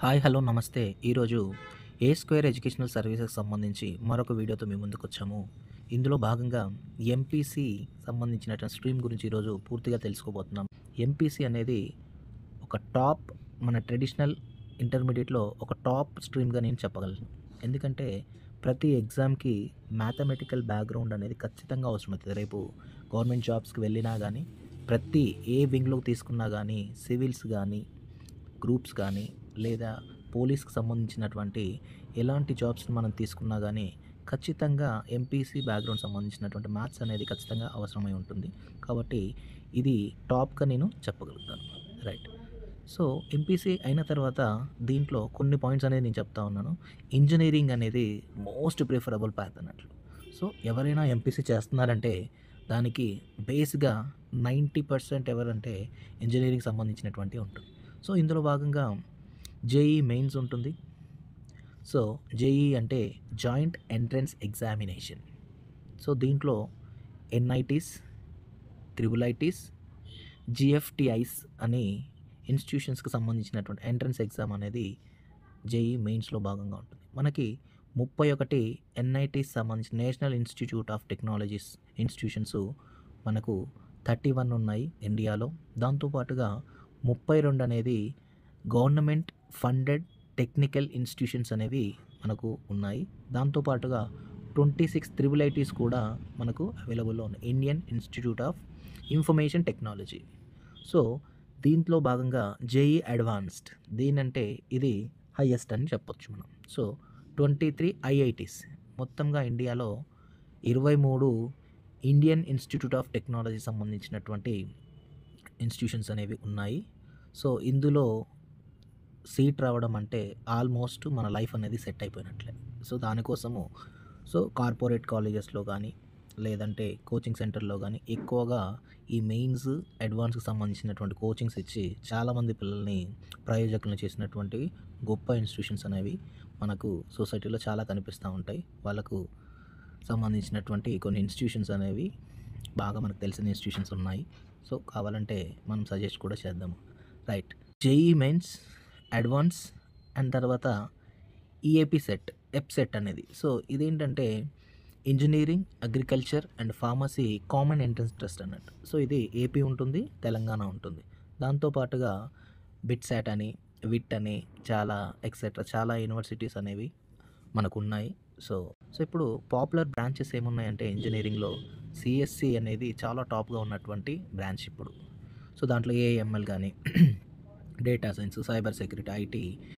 Hi hello నమస్తే. ఈరోజు ఏ square educational services సంబంధించి మరొక వీడియోతో మీ ముందుకొచ్చాము. ఇందులో భాగంగా ఎంపీసీ సంబంధించినటువంటి స్ట్రీమ్ గురించి ఈరోజు పూర్తిగా తెలుసుకోబోతున్నాం. ఎంపీసీ అనేది ఒక టాప్ మన ట్రెడిషనల్ ఇంటర్మీడియట్‌లో ఒక టాప్ స్ట్రీమ్‌గా నేను చెప్పగలను. ఎందుకంటే ప్రతి ఎగ్జామ్‌కి మ్యాథమెటికల్ బ్యాక్‌గ్రౌండ్ అనేది ఖచ్చితంగా అవసరమవుతది. రేపు గవర్నమెంట్ జాబ్స్‌కి వెళ్ళినా గానీ, ప్రతి ఏ వింగ్‌లో తీసుకున్నా గానీ, సివిల్స్ గానీ, గ్రూప్స్ కానీ లేదా పోలీస్‌కి సంబంధించినటువంటి ఎలాంటి జాబ్స్‌ని మనం తీసుకున్నా గానీ, ఖచ్చితంగా ఎంపీసీ బ్యాక్‌గ్రౌండ్ సంబంధించినటువంటి మ్యాథ్స్ అనేది ఖచ్చితంగా అవసరమై ఉంటుంది. కాబట్టి ఇది టాప్‌గా నేను చెప్పగలుగుతాను. రైట్. సో, ఎంపీసీ అయిన తర్వాత దీంట్లో కొన్ని పాయింట్స్ అనేది నేను చెప్తా ఉన్నాను. ఇంజినీరింగ్ అనేది మోస్ట్ ప్రిఫరబుల్ పాత్ అన్నట్లు. సో, ఎవరైనా ఎంపీసీ చేస్తున్నారంటే దానికి బేస్‌గా 90% ఎవరంటే ఇంజినీరింగ్ సంబంధించినటువంటివి ఉంటుంది. సో, ఇందులో భాగంగా జేఈఈ మెయిన్స్ ఉంటుంది. సో, జేఈఈ అంటే జాయింట్ ఎంట్రన్స్ ఎగ్జామినేషన్. సో, దీంట్లో ఎన్ఐటీస్, త్రిబుల్ ఐటీస్, జీఎఫ్టీఐస్ అని ఇన్‌స్టిట్యూషన్స్‌కి సంబంధించినటువంటి ఎంట్రన్స్ ఎగ్జామ్ అనేది జేఈఈ మెయిన్స్‌లో భాగంగా ఉంటుంది. మనకి 31 ఎన్ఐటీస్ సంబంధించి national institute of technologies institutions మనకు 31 ఉన్నాయి ఇండియాలో. దాంతో పాటుగా 32 అనేది గవర్నమెంట్ ఫండెడ్ టెక్నికల్ ఇన్‌స్టిట్యూషన్స్ అనేవి మనకు ఉన్నాయి. దాంతో పాటుగా 26 త్రిబుల్ ఐటీస్ కూడా మనకు అవైలబుల్‌లో ఉన్నాయి. Indian institute of information technology. So, దీంట్లో భాగంగా జేఈఈ అడ్వాన్స్డ్ దీనంటే ఇది హైయెస్ట్ అని చెప్పొచ్చు మనం. సో, 23 ఐఐటీస్ మొత్తంగా ఇండియాలో 23 ఇండియన్ ఇన్‌స్టిట్యూట్ ఆఫ్ టెక్నాలజీ సంబంధించినటువంటి ఇన్‌స్టిట్యూషన్స్ అనేవి ఉన్నాయి. సో, ఇందులో సీట్ రావడం అంటే ఆల్మోస్ట్ మన లైఫ్ అనేది సెట్ అయిపోయినట్లే. సో, దానికోసము కార్పొరేట్ కాలేజెస్‌లో గానీ, లేదంటే కోచింగ్ సెంటర్‌లో గానీ ఎక్కువగా ఈ మెయిన్స్, అడ్వాన్స్‌కి సంబంధించినటువంటి కోచింగ్స్ ఇచ్చి చాలామంది పిల్లల్ని ప్రయోజకులను చేసినటువంటి గొప్ప ఇన్‌స్టిట్యూషన్స్ అనేవి మనకు సొసైటీలో చాలా కనిపిస్తా ఉంటాయి. వాళ్ళకు సంబంధించినటువంటి కొన్ని ఇన్‌స్టిట్యూషన్స్ అనేవి బాగా మనకు తెలిసిన ఇన్‌స్టిట్యూషన్స్ ఉన్నాయి. సో, కావాలంటే మనం సజెస్ట్ కూడా చేద్దాము. Right. JEE mains, advance and తర్వాత ఈఏపీ సెట్, ఎప్సెట్ అనేది. సో, ఇదేంటంటే engineering, agriculture and pharmacy common entrance test అన్నట్టు. సో, ఇది ఏపీ ఉంటుంది, తెలంగాణ ఉంటుంది. దాంతో పాటుగా బిట్సాట్ అని, విట్ అని చాలా ఎక్సెట్రా చాలా యూనివర్సిటీస్ అనేవి మనకున్నాయి. సో, ఇప్పుడు పాపులర్ బ్రాంచెస్ ఏమున్నాయంటే ఇంజినీరింగ్‌లో సీఎస్‌సి అనేది చాలా టాప్‌గా ఉన్నటువంటి బ్రాంచ్ ఇప్పుడు. సో, దాంట్లో ఏఐఎంఎల్ గానీ, data science, cyber security, IT